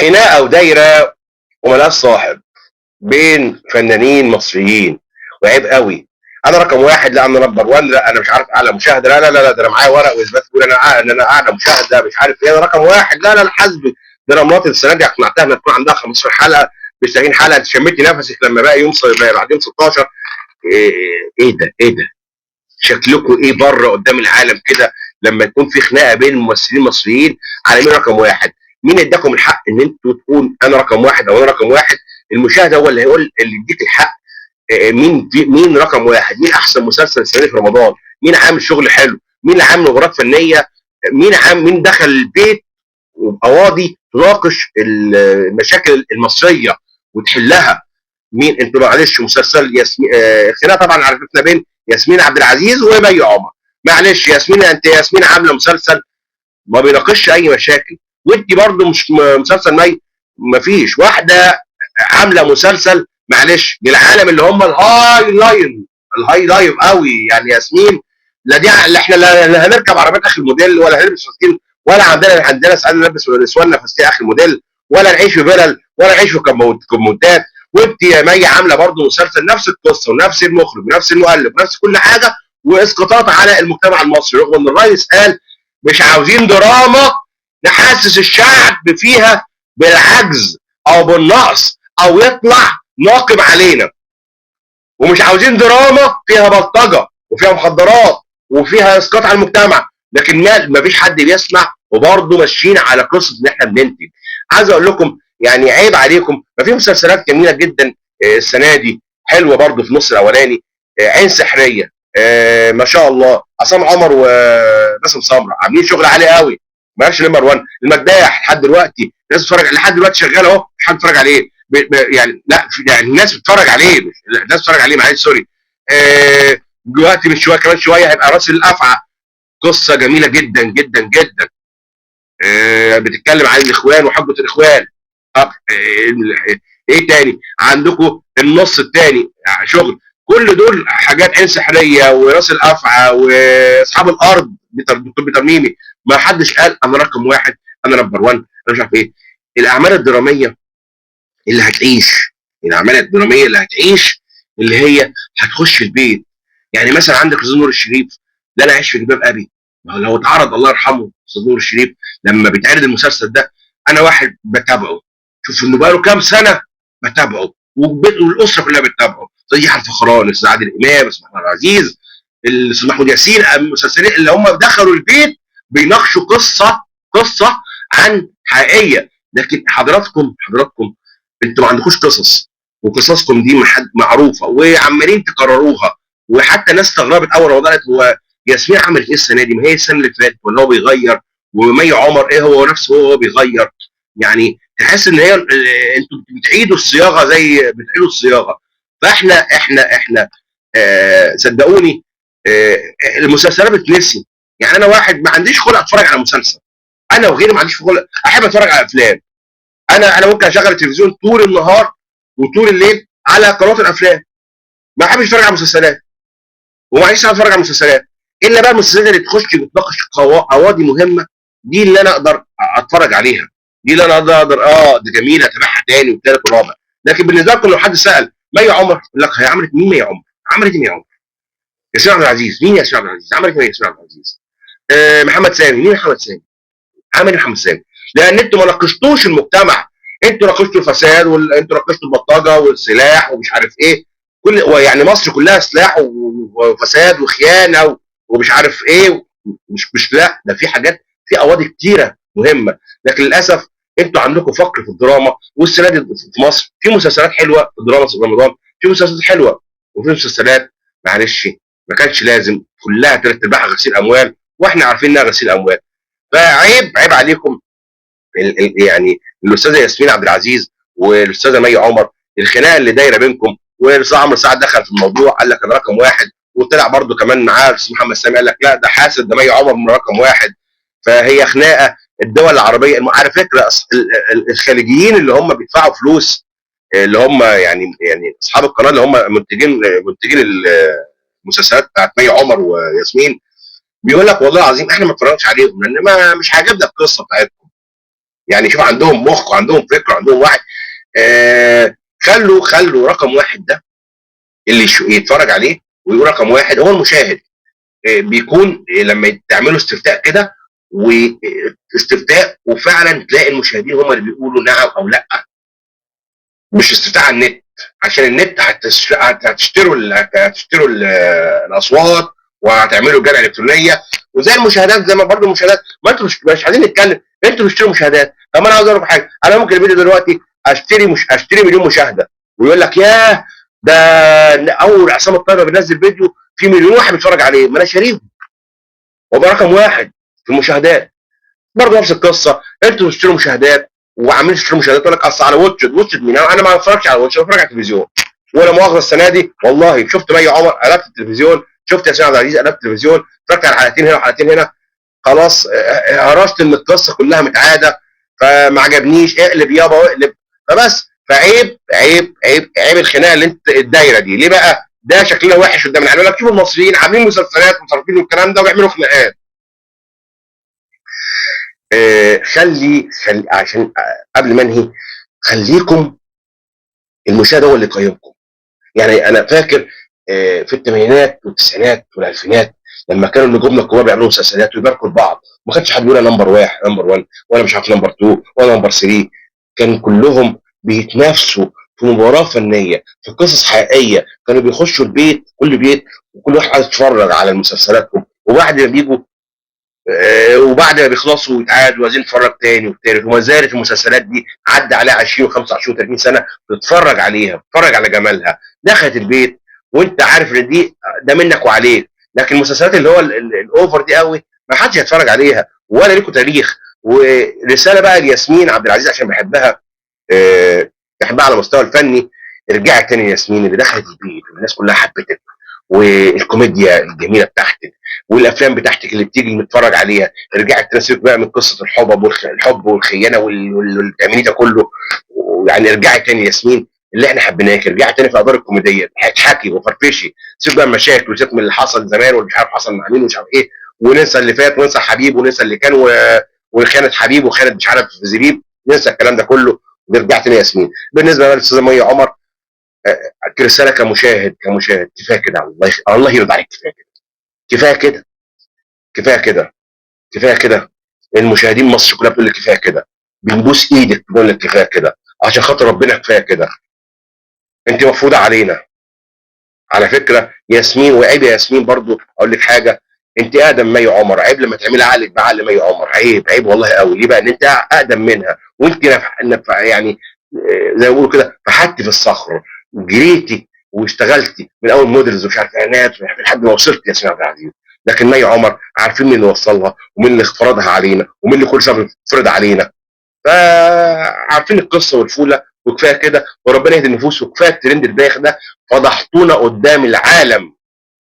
خناقه ودايره وملهاش صاحب بين فنانين مصريين، وعيب قوي. انا رقم واحد، لا انا نمبر 1، لا انا مش عارف اعلى مشاهده، لا لا لا, لا ده انا معايا ورق واثبات بيقول انا اعلى مشاهده، مش عارف ايه، انا رقم واحد، لا لا لا حسبي. ده انا مراتي السنه دي اقنعتها انها تكون عندها 15 حلقه مش 30 حلقه، انت شميتي نفسك لما بقى يوم بعدين 16. ايه؟ ايه ده؟ شكلكم ايه بره قدام العالم كده لما يكون في خناقه بين ممثلين مصريين على مين رقم واحد؟ مين اداكم الحق ان انتوا تقول انا رقم واحد او انا رقم واحد؟ المشاهد هو اللي هيقول، اللي يديك الحق. مين رقم واحد؟ مين احسن مسلسل السنه دي في رمضان؟ مين عامل شغل حلو؟ مين اللي عامل مباراه فنيه؟ مين دخل البيت وبقواضي تناقش المشاكل المصريه وتحلها؟ مين؟ انتوا معلش مسلسل ياسمين خناقه طبعا عرفتنا بين ياسمين عبد العزيز ومي عمر. معلش ياسمين، انت ياسمين عامله مسلسل ما بيناقشش اي مشاكل، وانت برضو مش مسلسل مي، ما فيش واحده عامله مسلسل معلش للعالم اللي هم الهاي لايف قوي يعني ياسمين. لا دي لا احنا لا هنركب عربيات اخر موديل، ولا هنلبس فساتين، ولا عندنا سعاده نلبس نسواننا فساتين اخر موديل، ولا نعيش في فيلل، ولا نعيش في كومودات. وانت يا مي عامله برضه مسلسل نفس القصه ونفس المخرج ونفس المؤلف ونفس كل حاجه، واسقاطات على المجتمع المصري، رغم ان الرئيس قال مش عاوزين دراما نحسس الشعب فيها بالعجز او بالنقص او يطلع ناقم علينا، ومش عاوزين دراما فيها بلطجه وفيها مخدرات وفيها اسقاط على المجتمع، لكن ما فيش حد بيسمع، وبرضه ماشيين على قصه ان احنا بننتج. عايز اقول لكم يعني عيب عليكم، ما في مسلسلات جميله جدا السنه دي حلوه برضه في النص الاولاني. عين سحريه، ما شاء الله، عصام عمر وباسم سمره عاملين شغل عالي قوي. ما عرفش نمبر 1 المداح لحد دلوقتي الناس بتتفرج، لحد دلوقتي شغال اهو، مش حد بيتفرج عليه يعني، لا يعني الناس بتتفرج عليه، مش الناس بتتفرج عليه، معلش سوري. دلوقتي من شويه كمان شويه هيبقى راس الافعى، قصه جميله جدا جدا جدا. بتتكلم عن الاخوان وحقبه الاخوان. ايه تاني عندكم؟ النص الثاني شغل، كل دول حاجات. عين سحريه وراس الافعى واصحاب الارض دكتور بترميمي، ما حدش قال انا رقم واحد، انا نمبر 1، انا مش عارف ايه. الاعمال الدراميه اللي هتعيش، الاعمال الدراميه اللي هتعيش، اللي هي هتخش البيت. يعني مثلا عندك استاذ نور الشريف، لا انا عايش في جلباب ابي، ما هو لو اتعرض الله يرحمه استاذ نور الشريف لما بيتعرض المسلسل ده، انا واحد بتابعه، شوف انه بقاله كام سنه بتابعه، والاسره كلها بتتابعه، زي يحيى الفخراني، استاذ عادل امام، استاذ محمود عزيز، الاستاذ محمود ياسين، المسلسلين اللي هم دخلوا البيت بيناقشوا قصه عن حقيقيه. لكن حضراتكم انتوا ما عندكوش قصص، وقصصكم دي معروفه وعمالين تكرروها، وحتى ناس استغربت اول رمضان قالت هو ياسمين عملت ايه السنه دي؟ ما هي السنه اللي فاتت، ولا هو بيغير؟ ومي عمر ايه هو نفسه هو بيغير؟ يعني تحس ان هي انتوا بتعيدوا الصياغه، بتعيدوا الصياغه. فاحنا صدقوني المسلسلات بتنسي. يعني انا واحد ما عنديش خلق اتفرج على مسلسل، انا وغيري ما عنديش خلق، احب اتفرج على افلام. انا ممكن اشغل التلفزيون طول النهار وطول الليل على قنوات الافلام، ما احبش اتفرج على مسلسلات، ومعليش اتفرج على مسلسلات الا بقى المسلسلات اللي تخش بتناقش قواضي مهمه، دي اللي انا اقدر اتفرج عليها، دي اللي انا اقدر دي جميله اتابعها تاني وثالث ورابع. لكن بالنسبه لكم لو حد سال مي عمر يقول لك هي عملت مين مي عمر؟ عملت مين مي عمر؟ ياسمين عبد العزيز، مين ياسمين عبد العزيز؟ عملت مين ياسمين عبد العزيز؟ محمد سامي، مين محمد سامي؟ عمل محمد سامي؟ لان انتوا ما ناقشتوش المجتمع، انتوا ناقشتوا الفساد، انتوا ناقشتوا البلطجه والسلاح ومش عارف ايه، يعني مصر كلها سلاح وفساد وخيانه ومش عارف ايه، مش لا ده في حاجات، في قواضي كتيره مهمه. لكن للاسف انتوا عندكم فقر في الدراما، والسنه دي في مصر في مسلسلات حلوه في الدراما في رمضان، في مسلسلات حلوه، وفي مسلسلات معلش ما كانش لازم كلها ثلاث ارباعها غسيل اموال، واحنا عارفين انها غسيل اموال. فعيب عليكم يعني الاستاذه ياسمين عبد العزيز والاستاذه مي عمر، الخناقه اللي دايره بينكم. والاستاذ عمرو سعد دخل في الموضوع قال لك انا رقم واحد، وطلع برده كمان معاه الاستاذ محمد سامي قال لك لا ده حاسد، ده مي عمر من رقم واحد. فهي خناقه. الدول العربيه على فكره الخليجيين اللي هم بيدفعوا فلوس، اللي هم يعني اصحاب القناه اللي هم منتجين المسلسلات بتاعت مي عمر وياسمين، بيقول لك والله العظيم احنا ما اتفرجناش عليهم لان مش عاجبنا القصه بتاعتهم. يعني شوف عندهم مخ وعندهم فكر وعندهم وعي. خلوا رقم واحد ده اللي يتفرج عليه ويقول رقم واحد هو المشاهد. بيكون لما تعملوا استفتاء كده، واستفتاء وفعلا تلاقي المشاهدين هم اللي بيقولوا نعم او لا، مش استفتاء على النت، عشان النت هتشتروا الاصوات وهتعملوا جرعه الكترونيه، وزي المشاهدات زي ما برضه المشاهدات، ما انتوا مش عايزين نتكلم، انتوا بتشتروا مشاهدات. طب انا عاوز اقول لكم حاجه، انا ممكن الفيديو دلوقتي اشتري مليون مشاهده، ويقول لك ياه ده اول عصام الطيبه بينزل فيديو في مليون واحد بيتفرج عليه، ما انا شاريه وده رقم واحد في المشاهدات. برضه نفس القصه، انتوا بتشتروا مشاهدات وعاملين تشتروا مشاهدات، يقول لك اصل على واتش مين؟ انا ما بتفرجش على واتش، بتفرج على التلفزيون. ولا مؤاخذه السنه دي والله شفت مي عمر قلبت التلفزيون، شفت ياسمين عبد العزيز قلبت التلفزيون، اتفرجت على حلقتين هنا وحلقتين هنا، خلاص هرشت ان القصه كلها متعاده، فما عجبنيش، اقلب يابا واقلب. فبس عيب الخناقه اللي انت الدايره دي ليه بقى؟ ده شكلنا وحش قدام العالم. يقول لك شوف المصريين عاملين مسلسلات ومصرفين والكلام ده وبيعملوا خناقات. خلي عشان قبل ما انهي، خليكم المشاهد هو اللي يقيمكم. يعني انا فاكر في الثمانينات والتسعينات والالفينات لما كانوا نجومنا الكبار بيعملوا مسلسلات ويباركوا لبعض، ما كانش حد بيقول نمبر واحد نمبر 1 ولا مش عارف نمبر 2 ولا نمبر 3. كان كلهم بيتنافسوا في مباراه فنيه في قصص حقيقيه، كانوا بيخشوا البيت كل بيت وكل واحد عايز يتفرج على مسلسلاتهم، وبعد ما بيجوا وبعد ما بيخلصوا ويتعادوا وعايزين نتفرج تاني وتالت، وما زالت المسلسلات دي عدى عليها 20 و25 و30 سنه بتتفرج عليها، بتتفرج على جمالها، دخلت البيت وانت عارف ان دي ده منك وعليك. لكن المسلسلات اللي هو الاوفر دي قوي ما حدش هيتفرج عليها ولا ليكوا تاريخ. ورساله بقى لياسمين عبد العزيز عشان بحبها، بحبها على المستوى الفني، ارجعي تاني يا ياسمين، اللي دخلت البيت والناس كلها حبتك، والكوميديا الجميله بتاعتك والافلام بتاعتك اللي بتيجي نتفرج عليها، ارجعي تنسيك بقى من قصه الحب والخيانه واللي بتعمليه ده كله. يعني ارجعي تاني يا ياسمين اللي احنا حبيناك، ارجعي تاني في الادوار الكوميديه، اضحكي وفرفشي، سيبك بقى المشاكل وسيبك من اللي حصل زمان واللي مش عارف حصل مع مين ومش عارف ايه، وننسى اللي فات وننسى حبيب وننسى اللي كان وخانه حبيب وخانه مش عارف زبيب، ننسى الكلام ده كله ونرجع تاني يا ياسمين. بالنسبه بقى للاستاذه مي عمر، رساله كمشاهد كفايه كده، الله يرضى عليك، كفايه كده كفايه كده كفايه كده. المشاهدين مصر كلها بتقول لك كفايه كده، بنبوس ايدك بنقول لك كفايه كده، عشان خاطر ربنا كفايه كده. انت مفروضه علينا على فكره ياسمين، وعيب يا ياسمين برضو اقول لك حاجه، انت اقدم مي عمر، عيب لما تعملي عقلك بعقل مي عمر، عيب والله قوي. ليه بقى؟ ان انت اقدم منها وانت يعني زي ما بيقولوا كده فحتي في الصخر، جريتي واشتغلتي من اول موديلز ومش عارف اعلانات لحد ما وصلت يا ياسمين عبد العزيز. لكن مي عمر عارفين مين اللي وصلها ومين اللي فرضها علينا ومين اللي كل سنه بيفرض علينا، فعارفين القصه والفوله، وكفايه كده وربنا يهدي النفوس، وكفايه الترند البايخ ده، فضحتونا قدام العالم